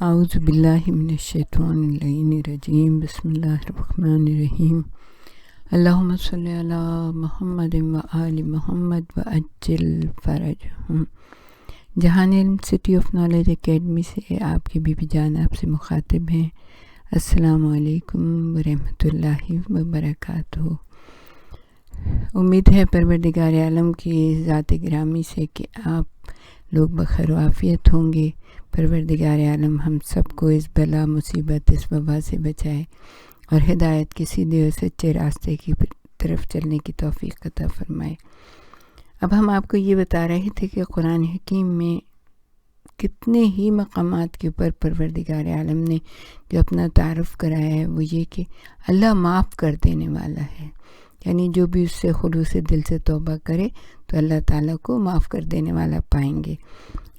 اعوذ باللہ من الشیطان اللعین الرجیم بسم اللہ الرحمن الرحیم اللہم صلی علی محمد و آل محمد و عجل فرجہم۔ جہان علم سٹی آف نالج اکیڈمی سے آپ کی بی بی جان آپ سے مخاطب ہیں۔ السلام علیکم ورحمۃ اللہ وبرکاتہ۔ امید ہے پروردگار عالم کی ذات گرامی سے کہ آپ لوگ بخیر و عافیت ہوں گے۔ پروردگار عالم ہم سب کو اس بلا مصیبت اس وبا سے بچائے اور ہدایت کے سیدھے اور سچے راستے کی طرف چلنے کی توفیق عطا فرمائے۔ اب ہم آپ کو یہ بتا رہے تھے کہ قرآن حکیم میں کتنے ہی مقامات کے اوپر پروردگار عالم نے جو اپنا تعارف کرایا ہے وہ یہ کہ اللہ معاف کر دینے والا ہے، یعنی جو بھی اس سے خلوص دل سے توبہ کرے تو اللہ تعالیٰ کو معاف کر دینے والا پائیں گے۔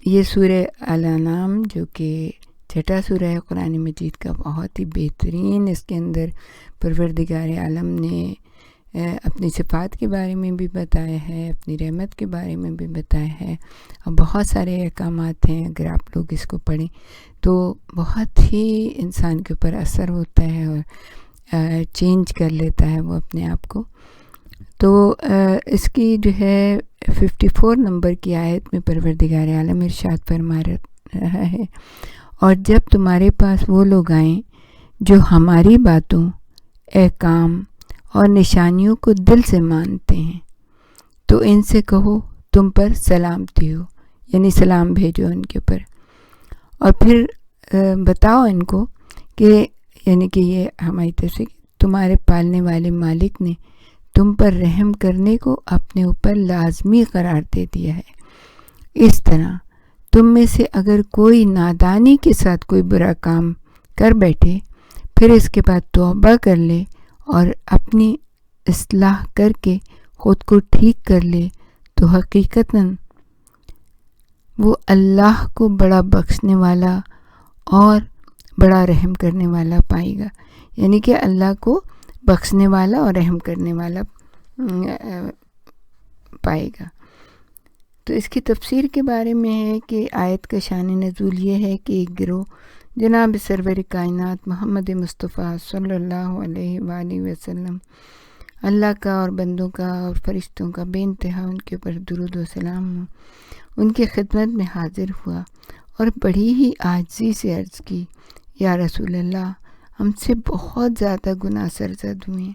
یہ سورہ الانعام جو کہ چھٹا سورہ ہے قرآن مجید کا، بہت ہی بہترین، اس کے اندر پروردگار عالم نے اپنی صفات کے بارے میں بھی بتایا ہے، اپنی رحمت کے بارے میں بھی بتایا ہے، اور بہت سارے احکامات ہیں۔ اگر آپ لوگ اس کو پڑھیں تو بہت ہی انسان کے اوپر اثر ہوتا ہے اور چینج کر لیتا ہے وہ اپنے آپ کو۔ تو اس کی جو ہے 54 نمبر کی آیت میں پروردگار عالم ارشاد فرما رہا ہے، اور جب تمہارے پاس وہ لوگ آئیں جو ہماری باتوں، احکام اور نشانیوں کو دل سے مانتے ہیں تو ان سے کہو تم پر سلامتی ہو، یعنی سلام بھیجو ان کے اوپر، اور پھر بتاؤ ان کو کہ یعنی کہ یہ ہماری طرف سے تمہارے پالنے والے مالک نے تم پر رحم کرنے کو اپنے اوپر لازمی قرار دے دیا ہے۔ اس طرح تم میں سے اگر کوئی نادانی کے ساتھ کوئی برا کام کر بیٹھے، پھر اس کے بعد توبہ کر لے اور اپنی اصلاح کر کے خود کو ٹھیک کر لے تو حقیقتاً وہ اللہ کو بڑا بخشنے والا اور بڑا رحم کرنے والا پائے گا، یعنی کہ اللہ کو بخشنے والا اور رحم کرنے والا پائے گا۔ تو اس کی تفسیر کے بارے میں ہے کہ آیت کا شان نزول یہ ہے کہ ایک گروہ جناب سرور کائنات محمد مصطفیٰ صلی اللہ علیہ وآلہ وسلم، اللہ کا اور بندوں کا اور فرشتوں کا بے انتہا ان کے اوپر درود و سلام ہو، ان کی خدمت میں حاضر ہوا اور بڑی ہی عاجزی سے عرض کی، یا رسول اللہ، ہم سے بہت زیادہ گناہ سرزد ہوئے ہیں۔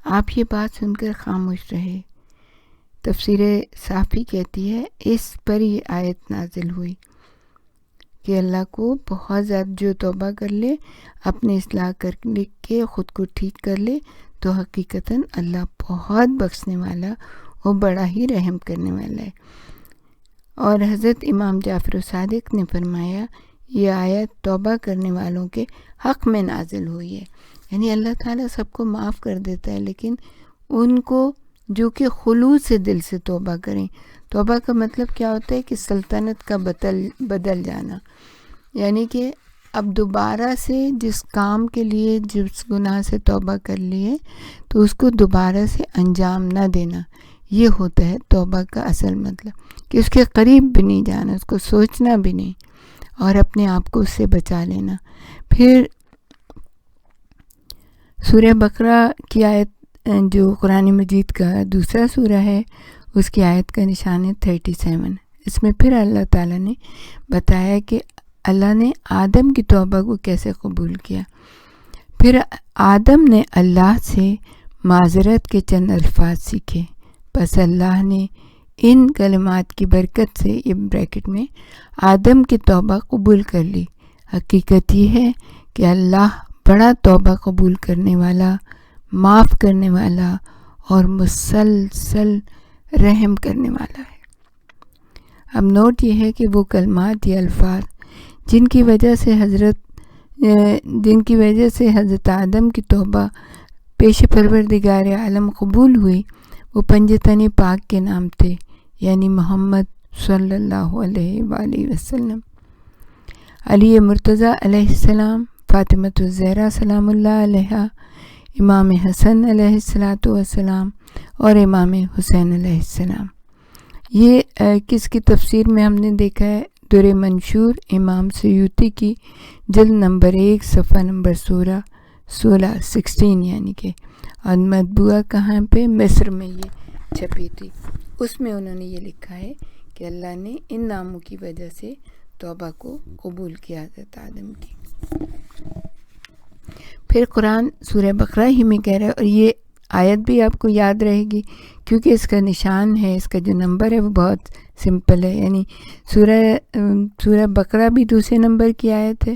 آپ یہ بات سن کر خاموش رہے۔ تفسیر صافی کہتی ہے اس پر یہ آیت نازل ہوئی کہ اللہ کو بہت زیادہ جو توبہ کر لے، اپنے اصلاح کر کے خود کو ٹھیک کر لے تو حقیقتاً اللہ بہت بخشنے والا اور بڑا ہی رحم کرنے والا ہے۔ اور حضرت امام جعفر صادق نے فرمایا یہ آیت توبہ کرنے والوں کے حق میں نازل ہوئی ہے، یعنی اللہ تعالیٰ سب کو معاف کر دیتا ہے، لیکن ان کو جو کہ خلوص سے دل سے توبہ کریں۔ توبہ کا مطلب کیا ہوتا ہے کہ سلطنت کا بدل جانا، یعنی کہ اب دوبارہ سے جس کام کے لیے جس گناہ سے توبہ کر لیے تو اس کو دوبارہ سے انجام نہ دینا، یہ ہوتا ہے توبہ کا اصل مطلب، کہ اس کے قریب بھی نہیں جانا، اس کو سوچنا بھی نہیں اور اپنے آپ کو اس سے بچا لینا۔ پھر سورہ بقرہ کی آیت جو قرآن مجید کا دوسرا سورہ ہے، اس کی آیت کا نشان ہے 37۔ اس میں پھر اللہ تعالیٰ نے بتایا کہ اللہ نے آدم کی توبہ کو کیسے قبول کیا۔ پھر آدم نے اللہ سے معذرت کے چند الفاظ سیکھے، پس اللہ نے ان کلمات کی برکت سے یہ بریکٹ میں آدم کی توبہ قبول کر لی۔ حقیقت یہ ہے کہ اللہ بڑا توبہ قبول کرنے والا، معاف کرنے والا اور مسلسل رحم کرنے والا ہے۔ اب نوٹ یہ ہے کہ وہ کلمات یا الفاظ جن کی وجہ سے حضرت آدم کی توبہ پیش پروردگار عالم قبول ہوئی، وہ پنجتن پاک کے نام تھے، یعنی محمد صلی اللہ علیہ وآلہ وسلم، علی مرتضیٰ علیہ السلام، فاطمۃ الزہرا سلام اللہ علیہا، امام حسن علیہ السلام اور امام حسین علیہ السلام۔ یہ کس کی تفسیر میں ہم نے دیکھا ہے، در منشور امام سیوطی کی جلد نمبر 1 صفحہ نمبر 16 یعنی کہ، اور مطبوعہ کہاں پہ؟ مصر میں یہ چھپی تھی. اس میں انہوں نے یہ لکھا ہے کہ اللہ نے ان ناموں کی وجہ سے توبہ کو قبول کیا حضرت آدم کی. پھر قرآن سورہ بقرہ ہی میں کہہ رہا ہے، اور یہ آیت بھی آپ کو یاد رہے گی کیونکہ اس کا نشان ہے، اس کا جو نمبر ہے وہ بہت سمپل ہے. یعنی سورہ بقرہ بھی دوسرے نمبر کی آیت ہے،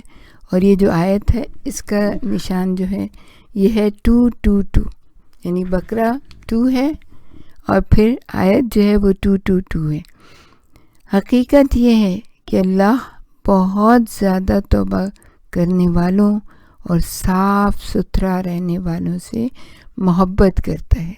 اور یہ جو آیت ہے اس کا نشان جو ہے یہ ہے 222، یعنی بقرہ 2 ہے اور پھر آیت جو ہے وہ 222 ہے. حقیقت یہ ہے کہ اللہ بہت زیادہ توبہ کرنے والوں اور صاف ستھرا رہنے والوں سے محبت کرتا ہے.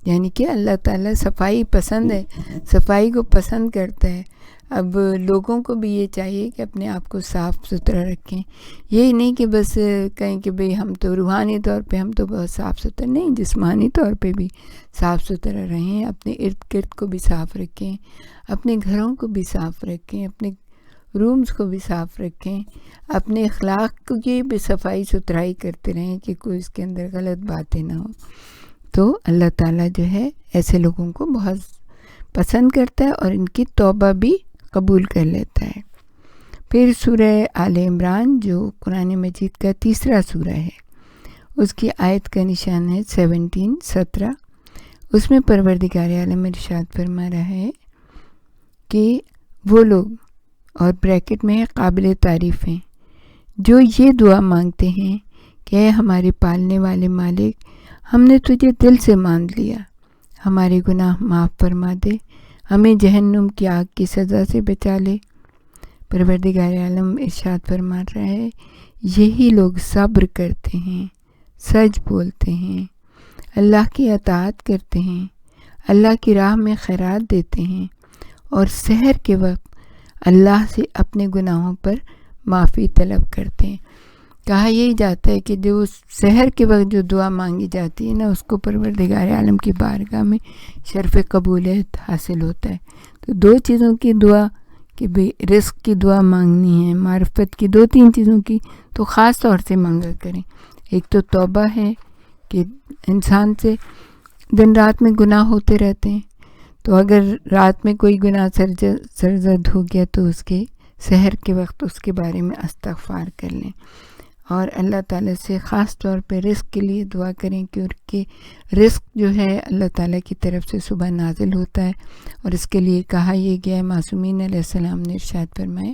یعنی کہ اللہ تعالیٰ صفائی پسند ہے، صفائی کو پسند کرتا ہے. اب لوگوں کو بھی یہ چاہیے کہ اپنے آپ کو صاف ستھرا رکھیں. یہی نہیں کہ بس کہیں کہ بھئی ہم تو روحانی طور پہ ہم تو بہت صاف ستھرا، نہیں، جسمانی طور پہ بھی صاف ستھرا رہیں، اپنے ارد گرد کو بھی صاف رکھیں، اپنے گھروں کو بھی صاف رکھیں، اپنے رومز کو بھی صاف رکھیں، اپنے اخلاق کی بھی صفائی ستھرائی کرتے رہیں کہ کوئی اس کے اندر غلط باتیں نہ ہوں. تو اللہ تعالیٰ جو ہے ایسے لوگوں کو بہت پسند کرتا ہے اور ان کی توبہ بھی قبول کر لیتا ہے. پھر سورہ آل عمران جو قرآن مجید کا تیسرا سورہ ہے، اس کی آیت کا نشان ہے 17 اس میں پروردگار عالم ارشاد فرما رہا ہے کہ وہ لوگ، اور بریکٹ میں ہے قابل تعریف ہیں، جو یہ دعا مانگتے ہیں کہ اے ہمارے پالنے والے مالک، ہم نے تجھے دل سے مان لیا، ہمارے گناہ معاف فرما دے، ہمیں جہنم کی آگ کی سزا سے بچا لے. پروردگار عالم ارشاد فرما رہا ہے، یہی لوگ صبر کرتے ہیں، سچ بولتے ہیں، اللہ کی اطاعت کرتے ہیں، اللہ کی راہ میں خیرات دیتے ہیں، اور سحر کے وقت اللہ سے اپنے گناہوں پر معافی طلب کرتے ہیں. کہا یہی جاتا ہے کہ جو سحر کے وقت جو دعا مانگی جاتی ہے نا، اس کو پروردگار عالم کی بارگاہ میں شرف قبولیت حاصل ہوتا ہے. تو 2 چیزوں کی دعا کہ بھئی رزق کی دعا مانگنی ہے، معرفت کی، 2-3 چیزوں کی تو خاص طور سے مانگا کریں. ایک تو توبہ ہے کہ انسان سے دن رات میں گناہ ہوتے رہتے ہیں، تو اگر رات میں کوئی گناہ سرزد ہو گیا تو اس کے سحر کے وقت اس کے بارے میں استغفار کر لیں، اور اللہ تعالیٰ سے خاص طور پہ رزق کے لیے دعا کریں کیونکہ رزق جو ہے اللہ تعالیٰ کی طرف سے صبح نازل ہوتا ہے. اور اس کے لیے کہا یہ گیا ہے، معصومین علیہ السلام نے ارشاد فرمایا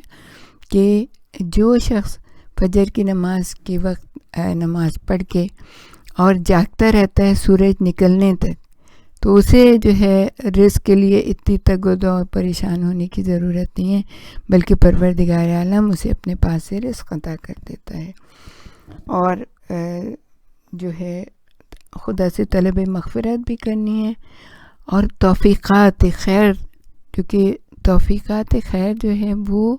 کہ جو شخص فجر کی نماز کے وقت نماز پڑھ کے اور جاگتا رہتا ہے سورج نکلنے تک، تو اسے جو ہے رزق کے لیے اتنی تگ و دو اور پریشان ہونے کی ضرورت نہیں ہے، بلکہ پروردگار عالم اسے اپنے پاس سے رزق عطا کر دیتا ہے. اور جو ہے خدا سے طلب مغفرت بھی کرنی ہے، اور توفیقات خیر، کیونکہ توفیقات خیر جو ہے وہ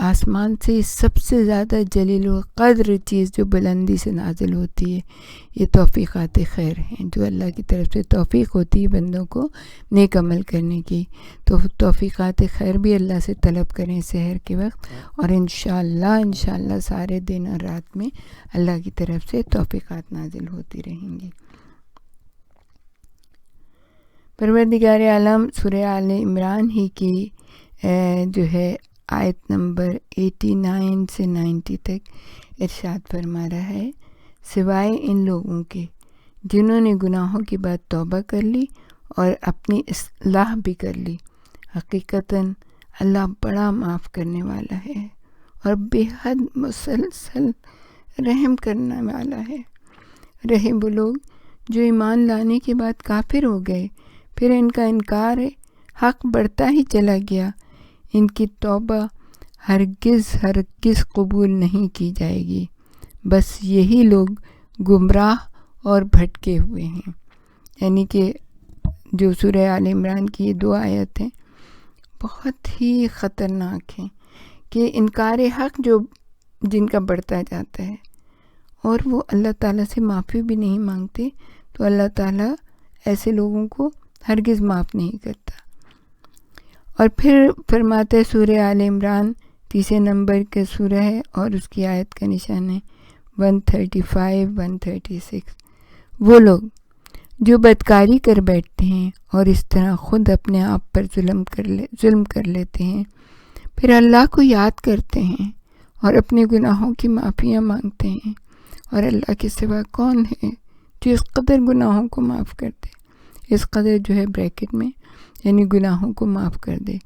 آسمان سے سب سے زیادہ جلیل القدر چیز جو بلندی سے نازل ہوتی ہے، یہ توفیقات خیر ہیں، جو اللہ کی طرف سے توفیق ہوتی ہے بندوں کو نیک عمل کرنے کی. تو توفیقات خیر بھی اللہ سے طلب کریں سحر کے وقت، اور انشاءاللہ سارے دن اور رات میں اللہ کی طرف سے توفیقات نازل ہوتی رہیں گی. پروردگار عالم سورہ آل عمران ہی کی جو ہے آیت نمبر 89 سے 90 تک ارشاد فرما رہا ہے، سوائے ان لوگوں کے جنہوں نے گناہوں کی بعد توبہ کر لی اور اپنی اصلاح بھی کر لی، حقیقتاً اللہ بڑا معاف کرنے والا ہے اور بے حد مسلسل رحم کرنے والا ہے. رہے وہ لوگ جو ایمان لانے کے بعد کافر ہو گئے، پھر ان کا انکار حق بڑھتا ہی چلا گیا، ان کی توبہ ہرگز قبول نہیں کی جائے گی. بس یہی لوگ گمراہ اور بھٹکے ہوئے ہیں. یعنی کہ جو سورہ آل عمران کی یہ 2 آیت ہیں بہت ہی خطرناک ہیں کہ انکار حق جو جن کا بڑھتا جاتا ہے اور وہ اللہ تعالیٰ سے معافی بھی نہیں مانگتے، تو اللہ تعالیٰ ایسے لوگوں کو ہرگز معاف نہیں کرتا. اور پھر فرماتے ہیں سورہ آل عمران 30 نمبر کا سورہ ہے اور اس کی آیت کا نشان ہے 135 136، وہ لوگ جو بدکاری کر بیٹھتے ہیں اور اس طرح خود اپنے آپ پر ظلم کر لیتے ہیں، پھر اللہ کو یاد کرتے ہیں اور اپنے گناہوں کی معافیاں مانگتے ہیں، اور اللہ کے سوا کون ہے جو اس قدر گناہوں کو معاف کر دے، اس قدر جو ہے بریکٹ میں یعنی گناہوں کو معاف کر دے۔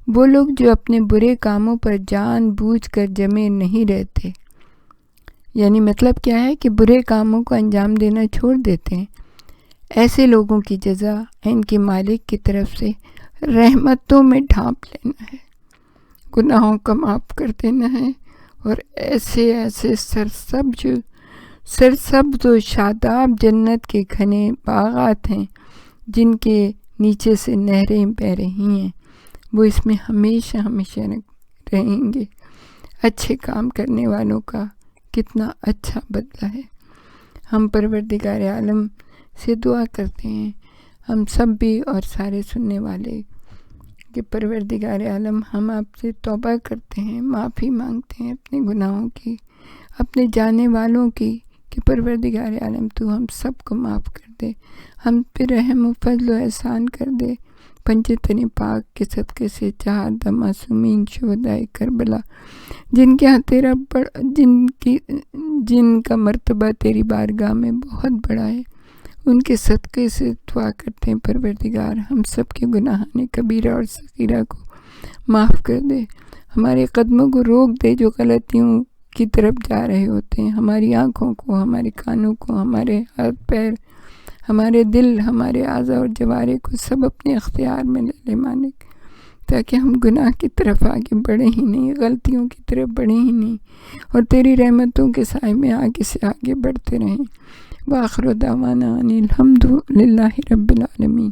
وہ لوگ جو اپنے برے کاموں پر جان بوجھ کر جمے نہیں رہتے، یعنی مطلب کیا ہے کہ برے کاموں کو انجام دینا چھوڑ دیتے ہیں، ایسے لوگوں کی جزا ان کے مالک کی طرف سے رحمتوں میں ڈھانپ لینا ہے، گناہوں کا معاف کر دینا ہے، اور ایسے سرسبز و شاداب جنت کے گھنے باغات ہیں جن کے نیچے سے نہریں بہہ رہی ہیں، وہ اس میں ہمیشہ ہمیشہ رہیں گے۔ اچھے کام کرنے والوں کا کتنا اچھا بدلہ ہے۔ ہم پروردگار عالم سے دعا کرتے ہیں، ہم سب بھی اور سارے سننے والے، کہ پروردگار عالم ہم آپ سے توبہ کرتے ہیں، معافی مانگتے ہیں اپنے گناہوں کی، اپنے جانے والوں کی، کہ پروردگار عالم تو ہم سب کو معاف کر دے، ہم پہ رحم و فضل و احسان کر دے، پنجتن پاک کے صدقے سے 4 معصومین شہدائے کربلا جن کے ہاں جن کا مرتبہ تیری بارگاہ میں بہت بڑا ہے، ان کے صدقے سے دعا کرتے ہیں پروردگار ہم سب کے گناہان کبیرہ اور صغیرہ کو معاف کر دے، ہمارے قدموں کو روک دے جو غلطیوں کی طرف جا رہے ہوتے ہیں، ہماری آنکھوں کو، ہمارے کانوں کو، ہمارے ہاتھ پیر، ہمارے دل، ہمارے اعضاء اور جوارے کو سب اپنے اختیار میں لے لے مالک، تاکہ ہم گناہ کی طرف آگے بڑھیں ہی نہیں، غلطیوں کی طرف بڑھیں ہی نہیں، اور تیری رحمتوں کے سائے میں آگے سے آگے بڑھتے رہیں۔ وآخر دعوانا ان الحمد للہ رب العالمین۔